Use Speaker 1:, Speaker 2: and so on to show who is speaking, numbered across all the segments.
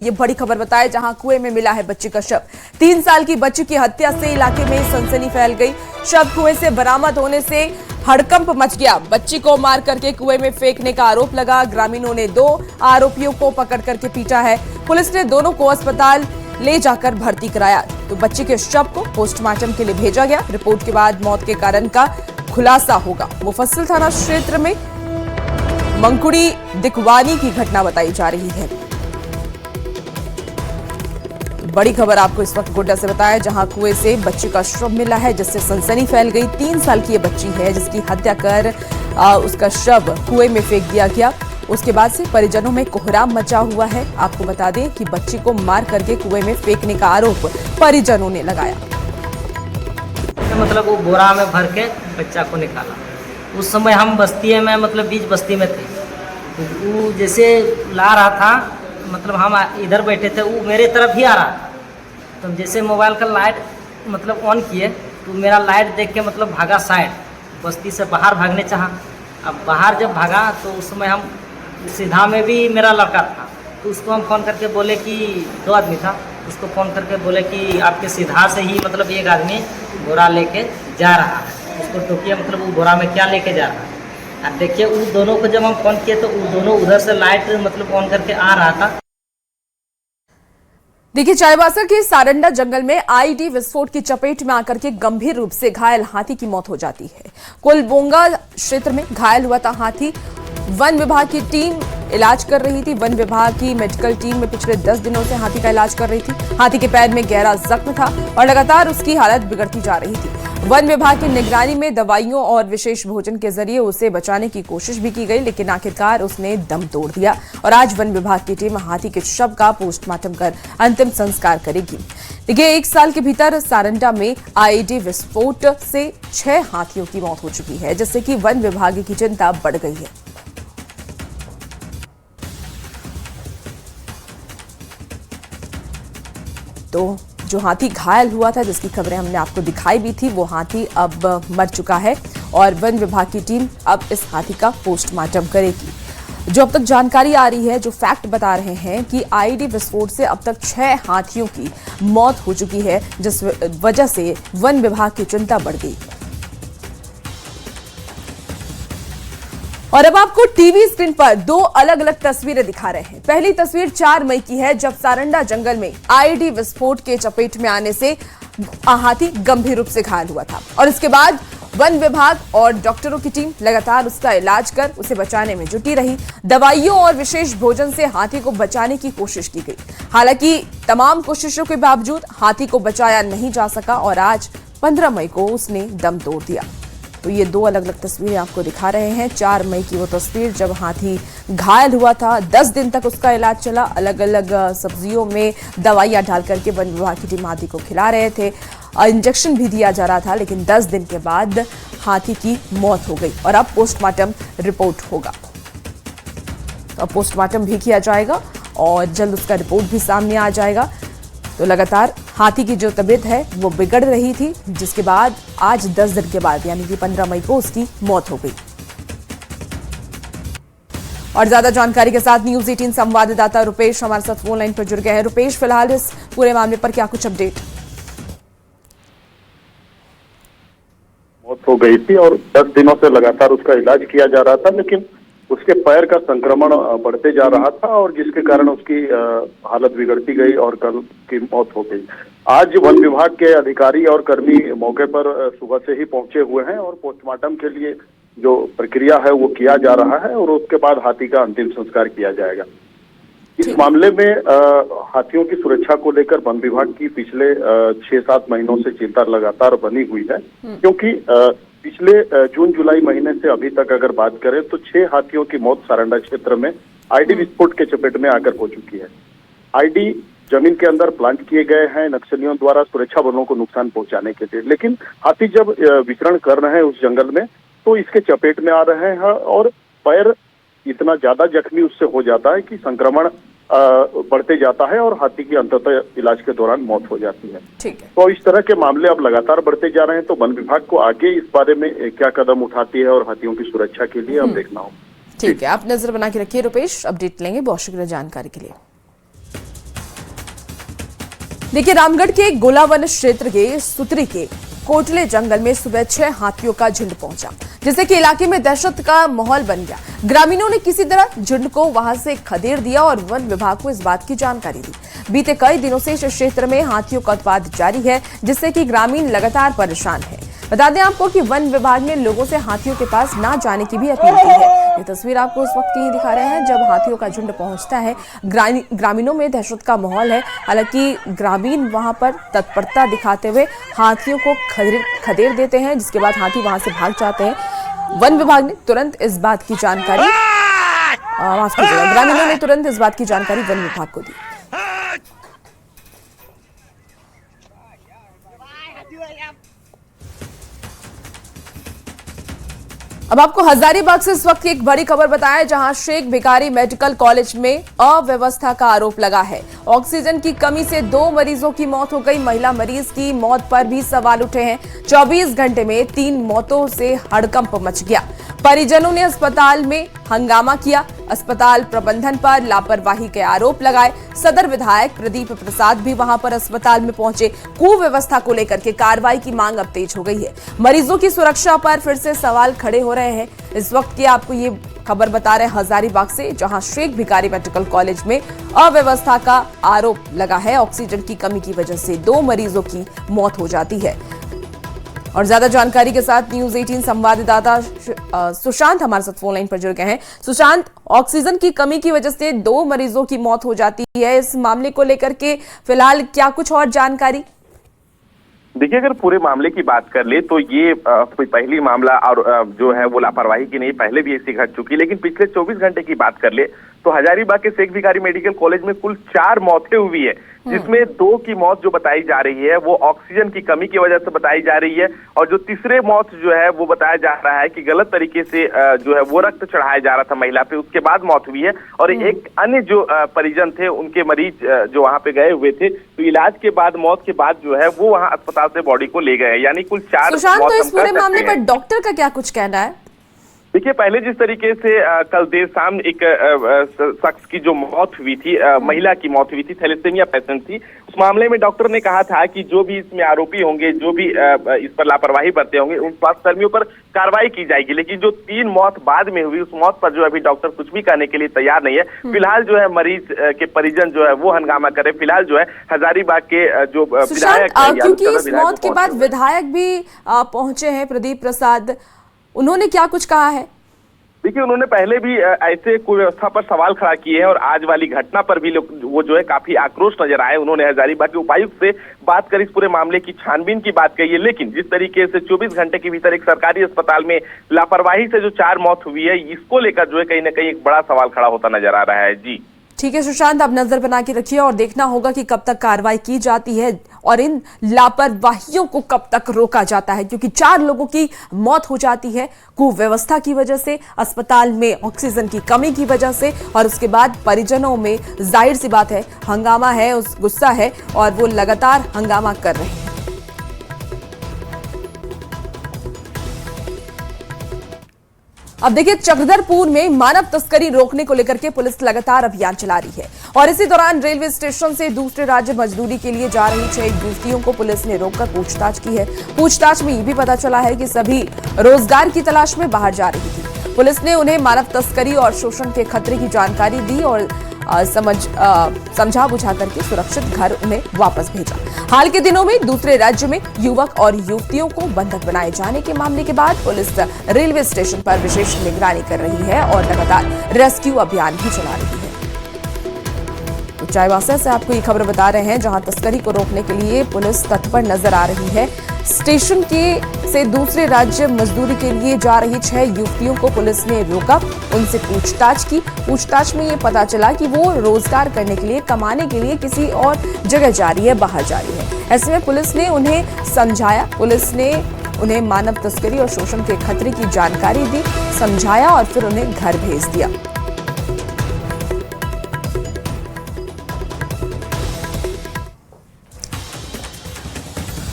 Speaker 1: ये बड़ी खबर बताए जहां कुएं में मिला है बच्ची का शव। 3 साल की बच्ची की हत्या से इलाके में सनसनी फैल गई। शव कुएं से बरामद होने से हड़कंप मच गया। बच्ची को मार करके कुएं में फेंकने का आरोप लगा। ग्रामीणों ने 2 आरोपियों को पकड़ करके पीटा है। पुलिस ने दोनों को अस्पताल ले जाकर भर्ती कराया तो बच्ची के शव को पोस्टमार्टम के लिए भेजा गया। रिपोर्ट के बाद मौत के कारण का खुलासा होगा। मुफस्सिल थाना क्षेत्र में मंकुड़ी दिकवानी की घटना बताई जा रही है। बड़ी खबर आपको इस वक्त गोड्डा से बताया जहां कुएं से बच्ची का शव मिला है जिससे सनसनी फैल गई। 3 साल की ये बच्ची है जिसकी हत्या कर उसका शव कुएं में फेंक दिया गया। उसके बाद से परिजनों में कोहराम मचा हुआ है। आपको बता दें कि बच्ची को मार करके कुएं में फेंकने का आरोप परिजनों ने लगाया।
Speaker 2: मतलब वो बोरा में भर के बच्चा को निकाला। उस समय हम बस्ती में मतलब बीच बस्ती में थे तो वो जैसे ला रहा था, मतलब हम इधर बैठे थे, वो मेरे तरफ ही आ रहा था। तो जैसे मोबाइल का लाइट मतलब ऑन किए तो मेरा लाइट देख के मतलब भागा साइड, बस्ती से बाहर भागने चाहा। अब बाहर जब भागा तो उस समय हम सीधा में भी मेरा लड़का था तो उसको हम फ़ोन करके बोले कि 2 आदमी था, उसको फ़ोन करके बोले कि आपके सीधा से ही मतलब एक आदमी बोरा लेके जा रहा है, उसको टोकिए मतलब वो बोरा में क्या लेके जा रहा है। अब देखिए उन दोनों को जब हम फ़ोन किए तो वो दोनों उधर से लाइट मतलब ऑन करके आ रहा था।
Speaker 1: देखिए चाईबासा के सारंडा जंगल में आईईडी विस्फोट की चपेट में आकर के गंभीर रूप से घायल हाथी की मौत हो जाती है। कुलबोंगा क्षेत्र में घायल हुआ था हाथी। वन विभाग की टीम इलाज कर रही थी। वन विभाग की मेडिकल टीम में पिछले 10 दिनों से हाथी का इलाज कर रही थी। हाथी के पैर में गहरा जख्म था और लगातार उसकी हालत बिगड़ती जा रही थी। वन विभाग की निगरानी में दवाइयों और विशेष भोजन के जरिए उसे बचाने की कोशिश भी की गई, लेकिन आखिरकार उसने दम तोड़ दिया और आज वन विभाग की टीम हाथी के शव का पोस्टमार्टम कर अंतिम संस्कार करेगी। देखिए 1 साल के भीतर सारंडा में आईईडी विस्फोट से 6 हाथियों की मौत हो चुकी है, जिससे कि वन विभाग की चिंता बढ़ गई है। तो जो हाथी घायल हुआ था, जिसकी खबरें हमने आपको दिखाई भी थी, वो हाथी अब मर चुका है और वन विभाग की टीम अब इस हाथी का पोस्टमार्टम करेगी। जो अब तक जानकारी आ रही है, जो फैक्ट बता रहे हैं कि आईईडी विस्फोट से अब तक 6 हाथियों की मौत हो चुकी है, जिस वजह से वन विभाग की चिंता बढ़ गई। और अब आपको टीवी स्क्रीन पर 2 अलग अलग तस्वीरें दिखा रहे हैं। पहली तस्वीर 4 मई की है, जब सारंडा जंगल में आईईडी विस्फोट के चपेट में आने से हाथी गंभीर रूप से घायल हुआ था और इसके बाद वन विभाग और डॉक्टरों की टीम लगातार उसका इलाज कर उसे बचाने में जुटी रही। दवाइयों और विशेष भोजन से हाथी को बचाने की कोशिश की गई। हालांकि तमाम कोशिशों के बावजूद हाथी को बचाया नहीं जा सका और आज 15 मई को उसने दम तोड़ दिया। तो ये 2 अलग अलग तस्वीरें आपको दिखा रहे हैं। 4 मई की वो तस्वीर जब हाथी घायल हुआ था, 10 दिन तक उसका इलाज चला। अलग अलग सब्जियों में दवाइयां डाल करके वन विभाग की टीम हाथी को खिला रहे थे, इंजेक्शन भी दिया जा रहा था, लेकिन 10 दिन के बाद हाथी की मौत हो गई और अब पोस्टमार्टम रिपोर्ट होगा। तो अब पोस्टमार्टम भी किया जाएगा और जल्द उसका रिपोर्ट भी सामने आ जाएगा। तो लगातार हाथी की जो तबीयत है वो बिगड़ रही थी, जिसके बाद आज 10 दिन के बाद यानी कि 15 मई को उसकी मौत हो गई। और ज्यादा जानकारी के साथ न्यूज़ 18 संवाददाता रुपेश हमारे साथ फोन लाइन पर जुड़ गए हैं। रुपेश, फिलहाल इस पूरे मामले पर क्या कुछ अपडेट?
Speaker 3: मौत हो गई थी और 10 दिनों से लगातार उसका इलाज किया जा रहा था, लेकिन उसके पैर का संक्रमण बढ़ते जा रहा था और जिसके कारण उसकी हालत बिगड़ती गई और कल की मौत हो गई। आज वन विभाग के अधिकारी और कर्मी मौके पर सुबह से ही पहुंचे हुए हैं और पोस्टमार्टम के लिए जो प्रक्रिया है वो किया जा रहा है और उसके बाद हाथी का अंतिम संस्कार किया जाएगा। इस मामले में हाथियों की सुरक्षा को लेकर वन विभाग की पिछले 6-7 महीनों से चिंता लगातार बनी हुई है, क्योंकि पिछले जून जुलाई महीने से अभी तक अगर बात करें तो 6 हाथियों की मौत सारंडा क्षेत्र में आईडी विस्फोट के चपेट में आकर हो चुकी है। आईडी जमीन के अंदर प्लांट किए गए हैं नक्सलियों द्वारा सुरक्षा बलों को नुकसान पहुंचाने के लिए, लेकिन हाथी जब विचरण कर रहे हैं उस जंगल में तो इसके चपेट में आ रहे हैं और पैर इतना ज्यादा जख्मी उससे हो जाता है कि संक्रमण बढ़ते जाता है और हाथी की अंततः इलाज के दौरान मौत हो जाती है।
Speaker 1: ठीक है।
Speaker 3: तो इस तरह के मामले अब लगातार बढ़ते जा रहे हैं, तो वन विभाग को आगे इस बारे में क्या कदम उठाती है और हाथियों की सुरक्षा के लिए अब देखना होगा।
Speaker 1: ठीक है, आप नजर बना के रखिए रुपेश, अपडेट लेंगे। बहुत शुक्रिया जानकारी के लिए। देखिए, रामगढ़ के गोलावन क्षेत्र के सुतरी के कोटले जंगल में सुबह 6 हाथियों का झुंड पहुंचा, जिससे कि इलाके में दहशत का माहौल बन गया। ग्रामीणों ने किसी तरह झुंड को वहां से खदेड़ दिया और वन विभाग को इस बात की जानकारी दी। बीते कई दिनों से इस क्षेत्र में हाथियों का उत्पात जारी है, जिससे कि ग्रामीण लगातार परेशान है। बता दें आपको कि वन विभाग ने लोगों से हाथियों के पास ना जाने की भी अपील की है। ये तस्वीर आपको उस वक्त की दिखा रहे हैं जब हाथियों का झुंड पहुंचता है। ग्रामीणों में दहशत का माहौल है। हालांकि ग्रामीण वहां पर तत्परता दिखाते हुए हाथियों को खदेड़ देते हैं, जिसके बाद हाथी वहां से भाग जाते हैं। वन विभाग ने तुरंत इस बात की जानकारी माफ कीजिएगा, ग्रामीणों ने तुरंत इस बात की जानकारी वन विभाग को दी। अब आपको हजारीबाग से इस वक्त की एक बड़ी खबर बताएं, जहां शेख भिखारी मेडिकल कॉलेज में अव्यवस्था का आरोप लगा है। ऑक्सीजन की कमी से 2 मरीजों की मौत हो गई। महिला मरीज की मौत पर भी सवाल उठे हैं। 24 घंटे में 3 मौतों से हड़कंप मच गया। परिजनों ने अस्पताल में हंगामा किया। अस्पताल प्रबंधन पर लापरवाही के आरोप लगाए। सदर विधायक प्रदीप प्रसाद भी वहां पर अस्पताल में पहुंचे। कुव्यवस्था को लेकर के कार्रवाई की मांग अब तेज हो गई है। मरीजों की सुरक्षा पर फिर से सवाल खड़े हो रहे हैं। इस वक्त की आपको ये खबर बता रहे हैं हजारीबाग से, जहां शेख भिखारी मेडिकल कॉलेज में अव्यवस्था का आरोप लगा है। ऑक्सीजन की कमी की वजह से 2 मरीजों की मौत हो जाती है। और ज्यादा जानकारी के साथ न्यूज 18 संवाददाता सुशांत हमारे साथ फोन लाइन पर जुड़ गए हैं। सुशांत, ऑक्सीजन की कमी की वजह से 2 मरीजों की मौत हो जाती है, इस मामले को लेकर के फिलहाल क्या कुछ और जानकारी?
Speaker 4: देखिए, अगर पूरे मामले की बात कर ले तो ये कोई पहली मामला और जो है वो लापरवाही की नहीं, पहले भी ऐसी घट चुकी। लेकिन पिछले 24 घंटे की बात कर ले तो हजारीबाग के शेख भिखारी मेडिकल कॉलेज में कुल 4 मौतें हुई है, जिसमें 2 की मौत जो बताई जा रही है वो ऑक्सीजन की कमी की वजह से बताई जा रही है, और जो तीसरे मौत जो है वो बताया जा रहा है कि गलत तरीके से जो है वो रक्त चढ़ाया जा रहा था महिला पे, उसके बाद मौत हुई है। और एक अन्य जो परिजन थे, उनके मरीज जो वहां पे गए हुए थे, तो इलाज के बाद मौत के बाद जो है वो वहां अस्पताल से बॉडी को ले गए, यानी कुल 4
Speaker 1: सुशांत, तो इस पूरे मामले पर डॉक्टर का क्या कुछ कहना है?
Speaker 4: देखिए, पहले जिस तरीके से कल देर शाम एक शख्स की जो मौत हुई थी, महिला की मौत हुई थी, थैलेसीमिया पेशेंट थी, उस मामले में डॉक्टर ने कहा था कि जो भी इसमें आरोपी होंगे, जो भी इस पर लापरवाही बरते होंगे, उन स्वास्थ्य कर्मियों पर कार्रवाई की जाएगी। लेकिन जो 3 मौत बाद में हुई, उस मौत पर जो अभी डॉक्टर कुछ भी कहने के लिए तैयार नहीं है। फिलहाल जो है मरीज के परिजन जो है वो हंगामा करे। फिलहाल जो है हजारीबाग के जो विधायक,
Speaker 1: क्योंकि इस मौत के बाद विधायक भी पहुंचे हैं, प्रदीप प्रसाद, उन्होंने क्या कुछ कहा है?
Speaker 4: देखिए, उन्होंने पहले भी ऐसे कुव्यवस्था पर सवाल खड़ा किए हैं, और आज वाली घटना पर भी वो जो है काफी आक्रोश नजर आए। उन्होंने हजारीबाग के उपायुक्त से बात कर इस पूरे मामले की छानबीन की बात कही है। लेकिन जिस तरीके से 24 घंटे के भीतर एक सरकारी अस्पताल में लापरवाही से जो 4 मौत हुई है, इसको लेकर जो है कहीं ना कहीं एक बड़ा सवाल खड़ा होता नजर आ रहा है। जी
Speaker 1: ठीक है सुशांत, आप नजर बना के रखिए और देखना होगा कि कब तक कार्रवाई की जाती है और इन लापरवाहियों को कब तक रोका जाता है, क्योंकि 4 लोगों की मौत हो जाती है कुव्यवस्था की वजह से, अस्पताल में ऑक्सीजन की कमी की वजह से, और उसके बाद परिजनों में जाहिर सी बात है हंगामा है, उस गुस्सा है और वो लगातार हंगामा कर रहे हैं। अब देखिए, चक्रधरपुर में मानव तस्करी रोकने को लेकर के पुलिस लगातार अभियान चला रही है और इसी दौरान रेलवे स्टेशन से दूसरे राज्य मजदूरी के लिए जा रही 6 युवतियों को पुलिस ने रोककर पूछताछ की है। पूछताछ में ये भी पता चला है कि सभी रोजगार की तलाश में बाहर जा रही थी। पुलिस ने उन्हें मानव तस्करी और शोषण के खतरे की जानकारी दी और समझा बुझा करके सुरक्षित घर उन्हें वापस भेजा। हाल के दिनों में दूसरे राज्य में युवक और युवतियों को बंधक बनाए जाने के मामले के बाद पुलिस रेलवे स्टेशन पर विशेष निगरानी कर रही है और लगातार रेस्क्यू अभियान भी चला रही है। तो चाईबासा से आपको ये खबर बता रहे हैं, जहां तस्करी को रोकने के लिए पुलिस तत्पर नजर आ रही है। स्टेशन से दूसरे राज्य मजदूरी के लिए जा रही 6 युवतियों को पुलिस ने रोका, उनसे पूछताछ की। पूछताछ में ये पता चला कि वो रोजगार करने के लिए, कमाने के लिए किसी और जगह जा रही है, बाहर जा रही है। ऐसे में पुलिस ने उन्हें समझाया, पुलिस ने उन्हें मानव तस्करी और शोषण के खतरे की जानकारी दी, समझाया और फिर उन्हें घर भेज दिया।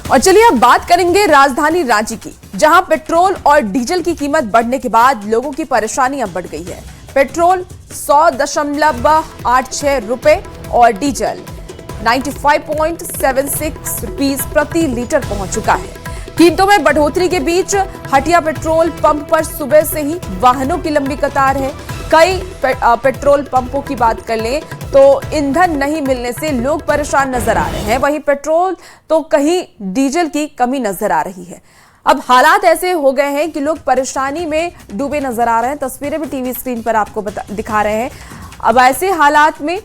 Speaker 1: और चलिए अब बात करेंगे राजधानी रांची की, जहां पेट्रोल और डीजल की कीमत बढ़ने के बाद लोगों की परेशानी अब बढ़ गई है। पेट्रोल 100.86 रुपए और डीजल 95.76 रुपीस प्रति लीटर पहुंच चुका है। कीमतों में बढ़ोतरी के बीच हटिया पेट्रोल पंप पर सुबह से ही वाहनों की लंबी कतार है। कई पेट्रोल पंपों की बात कर लें तो ईंधन नहीं मिलने से लोग परेशान नजर आ रहे हैं, वहीं पेट्रोल तो कहीं डीजल की कमी नजर आ रही है। अब हालात ऐसे हो गए हैं कि लोग परेशानी में डूबे नजर आ रहे हैं। तस्वीरें भी टीवी स्क्रीन पर आपको दिखा रहे हैं। अब ऐसे हालात में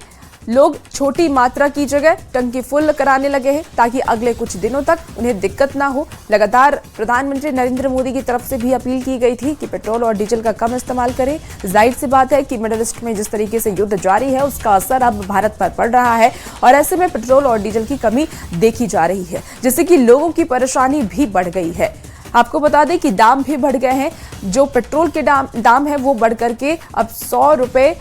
Speaker 1: लोग छोटी मात्रा की जगह टंकी फुल कराने लगे हैं ताकि अगले कुछ दिनों तक उन्हें दिक्कत ना हो। लगातार प्रधानमंत्री नरेंद्र मोदी की तरफ से भी अपील की गई थी कि पेट्रोल और डीजल का कम इस्तेमाल करें। जाहिर सी बात है कि मिडिल ईस्ट में जिस तरीके से युद्ध जारी है उसका असर अब भारत पर पड़ रहा है और ऐसे में पेट्रोल और डीजल की कमी देखी जा रही है, जिससे कि लोगों की परेशानी भी बढ़ गई है। आपको बता दें कि दाम भी बढ़ गए हैं। जो पेट्रोल के दाम है वो बढ़ करके अब 100 रुपए।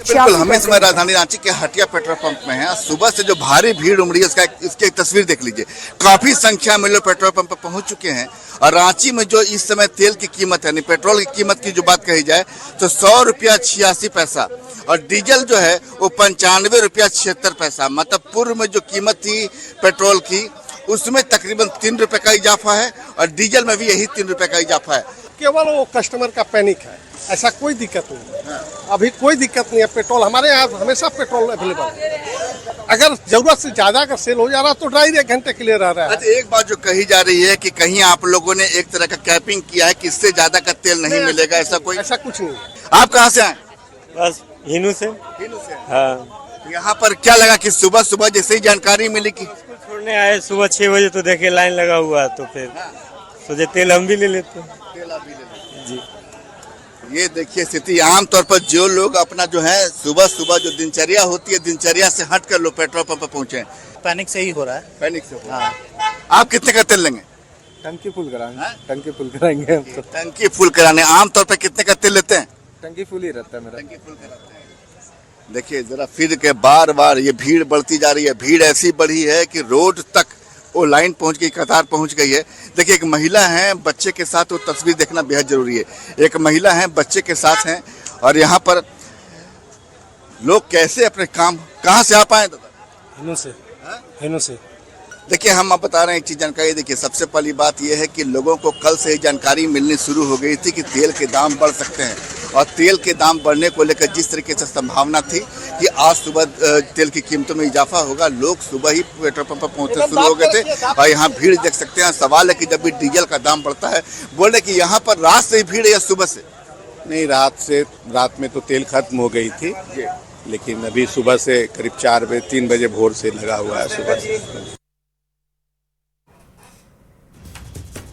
Speaker 5: बिल्कुल, हम इस समय राजधानी रांची के हटिया पेट्रोल पंप में हैं। सुबह से जो भारी भीड़ उमड़ी है इसकी एक तस्वीर देख लीजिए। काफी संख्या में लोग पेट्रोल पंप पर पहुंच चुके हैं और रांची में जो इस समय तेल की कीमत यानी पेट्रोल की कीमत की जो बात कही जाए तो 100 रुपया 86 पैसा और डीजल जो है वो 95 रुपया 76 पैसा। मतलब पूर्व में जो कीमत थी पेट्रोल की उसमें तकरीबन 3 रुपए का इजाफा है और डीजल में भी यही 3 रुपए का इजाफा है।
Speaker 6: केवल वो कस्टमर का पैनिक है, ऐसा कोई दिक्कत नहीं है। अभी कोई दिक्कत नहीं है। पेट्रोल हमारे यहाँ हमेशा पेट्रोल अवेलेबल है। अगर जरूरत से ज्यादा अगर सेल हो जा रहा है तो ड्राइवर 1 घंटे के लिए रह रहा है।
Speaker 5: अच्छा, एक बात जो कही जा रही है कि कहीं आप लोगों ने एक तरह का कैपिंग किया है कि इससे ज्यादा का तेल नहीं मिलेगा, ऐसा कोई?
Speaker 6: ऐसा कुछ नहीं है।
Speaker 5: आप कहाँ से आए?
Speaker 7: बस हिनू से। हाँ,
Speaker 5: यहाँ पर क्या लगा कि सुबह सुबह जैसे ही जानकारी मिली कि
Speaker 7: छोड़ने आए सुबह 6 बजे तो देखे लाइन लगा हुआ है तो फिर सोचे तेल हम भी ले लेते हैं। जी,
Speaker 5: ये देखिए स्थिति। आमतौर पर जो लोग अपना जो है सुबह सुबह जो दिनचर्या होती है दिनचर्या से हट कर लोग पेट्रोल पंप पर पहुंचे हैं।
Speaker 8: पैनिक से ही हो रहा है।
Speaker 5: पैनिक से आप कितने का तेल लेंगे?
Speaker 6: टंकी फुल कराएंगे। टंकी फुल कराएंगे हम तो।
Speaker 5: टंकी फुल कराने आमतौर पर कितने का तेल लेते हैं?
Speaker 6: टंकी फुल ही रहता है मेरा।
Speaker 5: टंकी फुल कराते हैं। देखिए जरा फिर के बार बार ये भीड़ बढ़ती जा रही है। भीड़ ऐसी बढ़ी है कि रोड तक वो लाइन पहुंच गई, कतार पहुंच गई है। देखिए एक महिला है बच्चे के साथ, वो तस्वीर देखना बेहद जरूरी है। एक महिला है बच्चे के साथ हैं और यहाँ पर लोग कैसे अपने काम, कहाँ से आप आए दादा?
Speaker 6: हिनू से। हिनू से।
Speaker 5: देखिए हम आप बता रहे हैं एक चीज जानकारी। देखिए सबसे पहली बात यह है कि लोगों को कल से ही जानकारी मिलनी शुरू हो गई थी कि तेल के दाम बढ़ सकते हैं और तेल के दाम बढ़ने को लेकर जिस तरीके से संभावना थी कि आज सुबह तेल की कीमतों में इजाफा होगा, लोग सुबह ही पेट्रोल पंप पर पहुंचने शुरू हो गए थे और यहाँ भीड़ देख सकते हैं। सवाल है कि जब भी डीजल का दाम बढ़ता है, बोल रहे कि यहाँ पर रात से ही भीड़ है या सुबह से?
Speaker 9: नहीं, रात में तो तेल खत्म हो गई थी, लेकिन अभी सुबह से करीब 4 बजे 3 बजे भोर से लगा हुआ है सुबह से।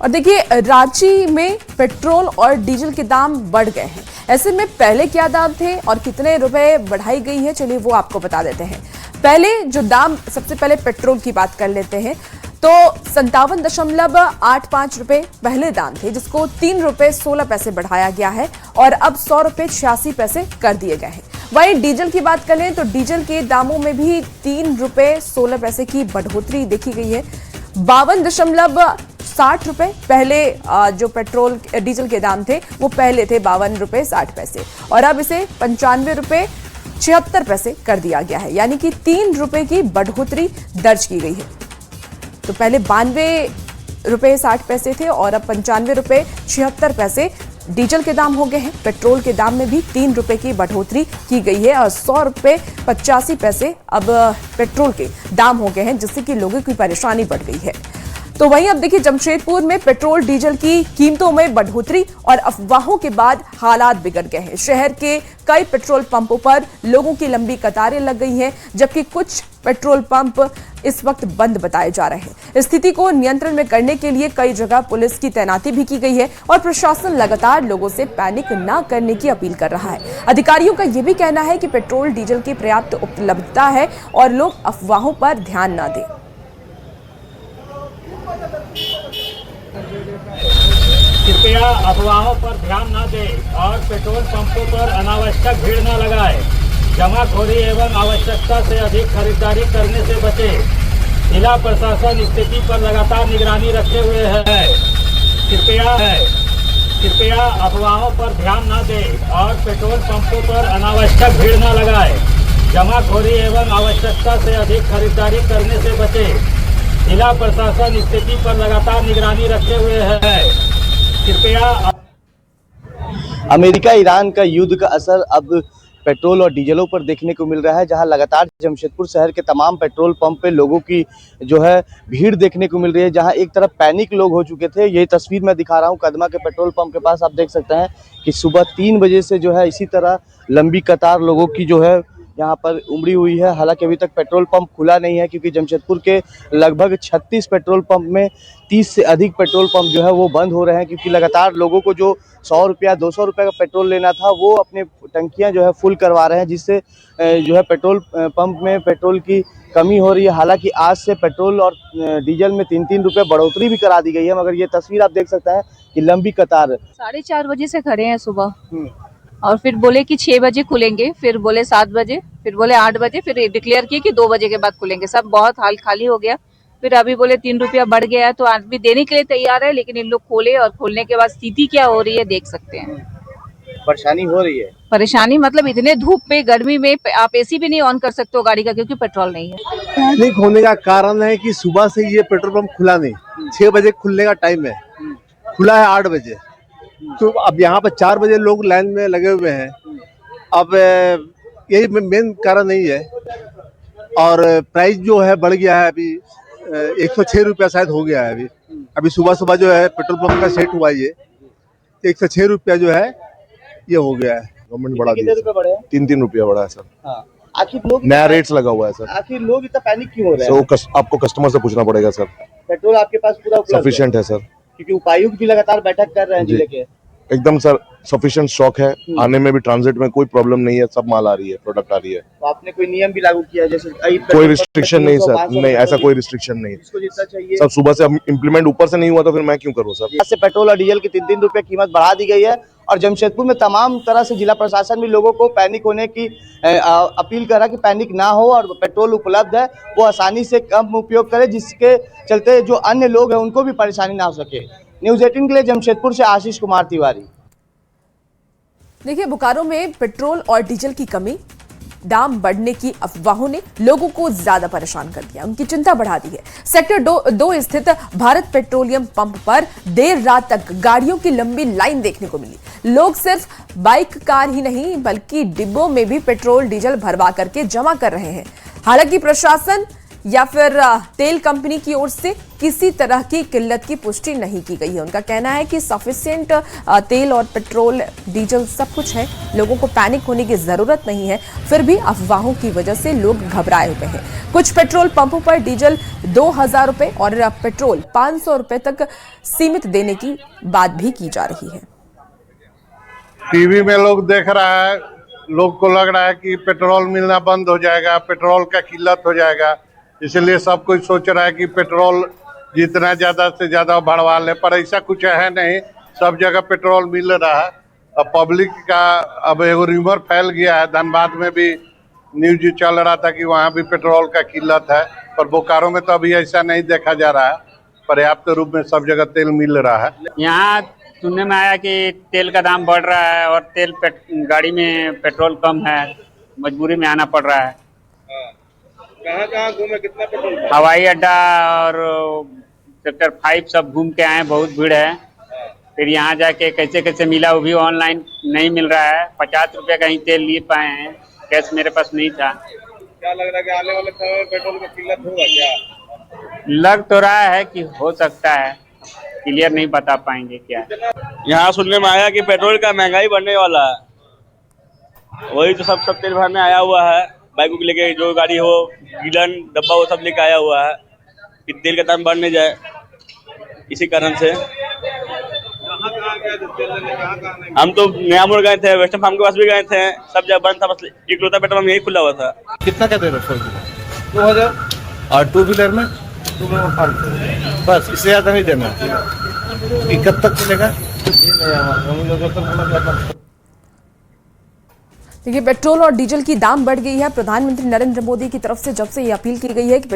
Speaker 1: और देखिए रांची में पेट्रोल और डीजल के दाम बढ़ गए हैं। ऐसे में पहले क्या दाम थे और कितने रुपए बढ़ाई गई है, चलिए वो आपको बता देते हैं। पहले जो दाम, सबसे पहले पेट्रोल की बात कर लेते हैं तो 57.85 रुपए पहले दाम थे, जिसको 3 रुपए 16 पैसे बढ़ाया गया है और अब 100 रुपए 86 पैसे कर दिए गए हैं। वहीं डीजल की बात करें तो डीजल के दामों में भी 3 रुपए 16 पैसे की बढ़ोतरी देखी गई है। 52.60 रुपए पहले जो पेट्रोल डीजल के दाम थे वो पहले थे 52 रुपए 60 पैसे और अब इसे 95 रुपए 76 पैसे कर दिया गया है, यानी कि 3 रुपए की बढ़ोतरी दर्ज की गई है। तो पहले 92 रुपए 60 पैसे थे और अब 95 रुपए 76 पैसे डीजल के दाम हो गए हैं। पेट्रोल के दाम में भी 3 रुपए की बढ़ोतरी की गई है और 100 रुपए 85 पैसे अब पेट्रोल के दाम हो गए हैं, जिससे कि लोगों की परेशानी बढ़ गई है। तो वहीं अब देखिए जमशेदपुर में पेट्रोल डीजल की कीमतों में बढ़ोतरी और अफवाहों के बाद हालात बिगड़ गए हैं। शहर के कई पेट्रोल पंपों पर लोगों की लंबी कतारें लग गई हैं, जबकि कुछ पेट्रोल पंप इस वक्त बंद बताए जा रहे हैं। स्थिति को नियंत्रण में करने के लिए कई जगह पुलिस की तैनाती भी की गई है और प्रशासन लगातार लोगों से पैनिक न करने की अपील कर रहा है। अधिकारियों का यह भी कहना है कि पेट्रोल डीजल की पर्याप्त उपलब्धता है और लोग अफवाहों पर ध्यान न दें।
Speaker 10: कृपया अफवाहों पर ध्यान न दें और पेट्रोल पंपों पर अनावश्यक भीड़ न लगाएं। जमाखोरी एवं आवश्यकता से अधिक खरीदारी करने से बचें। जिला प्रशासन स्थिति पर लगातार निगरानी रखे हुए है। कृपया अफवाहों पर ध्यान न दें और पेट्रोल पंपों पर अनावश्यक भीड़ न लगाएं। जमाखोरी एवं आवश्यकता से अधिक खरीदारी करने से बचे। जिला प्रशासन स्थिति पर लगातार निगरानी रखे हुए है। कृपया
Speaker 8: अमेरिका ईरान का युद्ध का असर अब पेट्रोल और डीजलों पर देखने को मिल रहा है, जहां लगातार जमशेदपुर शहर के तमाम पेट्रोल पंप पे लोगों की जो है भीड़ देखने को मिल रही है। जहां एक तरफ पैनिक लोग हो चुके थे, ये तस्वीर मैं दिखा रहा हूं कदमा के पेट्रोल पंप के पास। आप देख सकते हैं कि सुबह 3 बजे से जो है इसी तरह लंबी कतार लोगों की जो है यहाँ पर उमड़ी हुई है। हालांकि अभी तक पेट्रोल पंप खुला नहीं है, क्योंकि जमशेदपुर के लगभग 36 पेट्रोल पंप में 30 से अधिक पेट्रोल पंप जो है वो बंद हो रहे हैं, क्योंकि लगातार लोगों को जो 100 रुपया 200 रुपये का पेट्रोल लेना था वो अपने टंकियां जो है फुल करवा रहे हैं, जिससे जो है पेट्रोल पंप में पेट्रोल की कमी हो रही है। हालांकि आज से पेट्रोल और डीजल में 3-3 रुपये बढ़ोतरी भी करा दी गई है, मगर ये तस्वीर आप देख सकते हैं कि लंबी कतार।
Speaker 11: 4:30 बजे से खड़े हैं सुबह, और फिर बोले कि 6 बजे खुलेंगे, फिर बोले 7 बजे, फिर बोले 8 बजे, फिर डिक्लेयर किए कि 2 बजे के बाद खुलेंगे। सब बहुत हाल खाली हो गया। फिर अभी बोले 3 रुपया बढ़ गया है, तो आदमी देने के लिए तैयार है, लेकिन इन लोग खोले और खोलने के बाद स्थिति क्या हो रही है देख सकते हैं।
Speaker 8: परेशानी हो रही है।
Speaker 11: परेशानी मतलब इतने धूप पे गर्मी में आप एसी भी नहीं ऑन कर सकते हो गाड़ी का, क्योंकि पेट्रोल नहीं है।
Speaker 12: पैनिक होने का कारण है कि सुबह से ये पेट्रोल पंप खुला नहीं। 6 बजे खुलने का टाइम है, खुला है 8 बजे। तो अब यहाँ पर 4 बजे लोग लाइन में लगे हुए हैं। अब यही मेन कारण नहीं है। और प्राइस जो है बढ़ गया है, अभी 106 रुपया शायद हो गया है। अभी सुबह सुबह जो है पेट्रोल पंप का सेट हुआ, ये 106 रुपया जो है ये हो गया है।
Speaker 8: गवर्नमेंट बढ़ा दिया,
Speaker 12: 3-3 रुपया बढ़ा है सर।
Speaker 8: हाँ। आखिर लोग
Speaker 12: नया रेट्स लगा हुआ है सर।
Speaker 8: आखिर लोग इतना पैनिक क्यों हो रहे हैं?
Speaker 12: आपको कस्टमर से पूछना पड़ेगा सर।
Speaker 8: पेट्रोल आपके पास पूरा उपलब्ध
Speaker 12: सफिशिएंट है सर,
Speaker 8: क्योंकि उपायुक्त भी लगातार बैठक कर रहे हैं जिले के।
Speaker 12: एकदम सर सफिशिएंट स्टॉक है। आने में भी ट्रांजिट में कोई प्रॉब्लम नहीं है, सब माल आ रही है, प्रोडक्ट आ रही है।
Speaker 8: तो आपने कोई नियम भी लागू किया जैसे
Speaker 12: कोई रिस्ट्रिक्शन नहीं सर, नहीं ऐसा कोई रिस्ट्रिक्शन नहीं।
Speaker 8: जिसको जितना चाहिए
Speaker 12: सब सुबह से इम्प्लीमेंट ऊपर से नहीं हुआ तो फिर मैं क्यों करूँ सर।
Speaker 8: आज से पेट्रोल और डीजल की 3-3 रुपये कीमत बढ़ा दी गई है, और जमशेदपुर में तमाम तरह से जिला प्रशासन भी लोगों को पैनिक होने की अपील कर रहा है कि पैनिक ना हो, और पेट्रोल उपलब्ध है वो आसानी से कम उपयोग करे, जिसके चलते जो अन्य लोग हैं उनको भी परेशानी ना हो सके। न्यूज़ 18 के लिए जमशेदपुर से आशीष कुमार तिवारी।
Speaker 1: देखिए, बोकारो में पेट्रोल और डीजल की कमी, दाम बढ़ने की अफवाहों ने लोगों को ज्यादा परेशान कर दिया, उनकी चिंता बढ़ा दी है। सेक्टर 2 स्थित भारत पेट्रोलियम पंप पर देर रात तक गाड़ियों की लंबी लाइन देखने को मिली। लोग सिर्फ बाइक कार ही नहीं बल्कि डिब्बों में भी पेट्रोल डीजल भरवा करके जमा कर रहे हैं। हालांकि प्रशासन या फिर तेल कंपनी की ओर से किसी तरह की किल्लत की पुष्टि नहीं की गई है। उनका कहना है कि सफिशिएंट तेल और पेट्रोल डीजल सब कुछ है, लोगों को पैनिक होने की जरूरत नहीं है। फिर भी अफवाहों की वजह से लोग घबराए हुए हैं। कुछ पेट्रोल पंपों पर डीजल 2000 रुपए और पेट्रोल 500 रुपए तक सीमित देने की बात भी की जा रही है।
Speaker 6: टीवी में लोग देख रहा है, लोग को लग रहा है कि पेट्रोल मिलना बंद हो जाएगा, पेट्रोल का किल्लत हो जाएगा, इसलिए सब कुछ सोच रहा है कि पेट्रोल जितना ज्यादा से ज्यादा बढ़वा ले, पर ऐसा कुछ है नहीं। सब जगह पेट्रोल मिल रहा है। अब पब्लिक का अब एगो रूमर फैल गया है, धनबाद में भी न्यूज चल रहा था कि वहाँ भी पेट्रोल का किल्लत है, पर बोकारो में तो अभी ऐसा नहीं देखा जा रहा है। पर्याप्त रूप में सब जगह तेल मिल रहा है।
Speaker 10: यहाँ सुनने में आया कि तेल का दाम बढ़ रहा है और गाड़ी में पेट्रोल कम है, मजबूरी में आना पड़ रहा है।
Speaker 12: कहाँ घूमे, कितना पेट्रोल?
Speaker 10: हवाई अड्डा और सेक्टर 5 सब घूम के आए, बहुत भीड़ है। फिर यहाँ जाके कैसे कैसे मिला, वो भी ऑनलाइन नहीं मिल रहा है। 50 रुपये का ही तेल लिए पाए हैं, कैश मेरे पास नहीं था।
Speaker 12: क्या लग रहा है कि आने वाले समय में पेट्रोल का किल्लत होगा क्या?
Speaker 10: लग तो रहा है कि हो सकता है, क्लियर नहीं बता पाएंगे क्या।
Speaker 7: यहाँ सुनने में आया कि पेट्रोल का महंगाई बढ़ने वाला है, वही तो सब तेल भरने आया हुआ है। बाइक को लेके जो गाड़ी हो, गीलन डब्बा वो सब लेके आया हुआ है कि तेल का दाम बढ़ने जाए, इसी कारण से। हम तो नया मोड़ गए थे, वेस्टर्न फार्म के पास भी गए थे, सब जगह बंद था, बस एक लोटा पेट्रोल यही खुला हुआ था।
Speaker 12: कितना का दे रहे हो? 2000। और टू व्हीलर में 500, बस इससे ज्यादा नहीं देना। कब तक चलेगा?
Speaker 1: देखिए, पेट्रोल और डीजल की दाम बढ़ गई है। प्रधानमंत्री नरेंद्र मोदी की तरफ से जब से ये अपील की गई है कि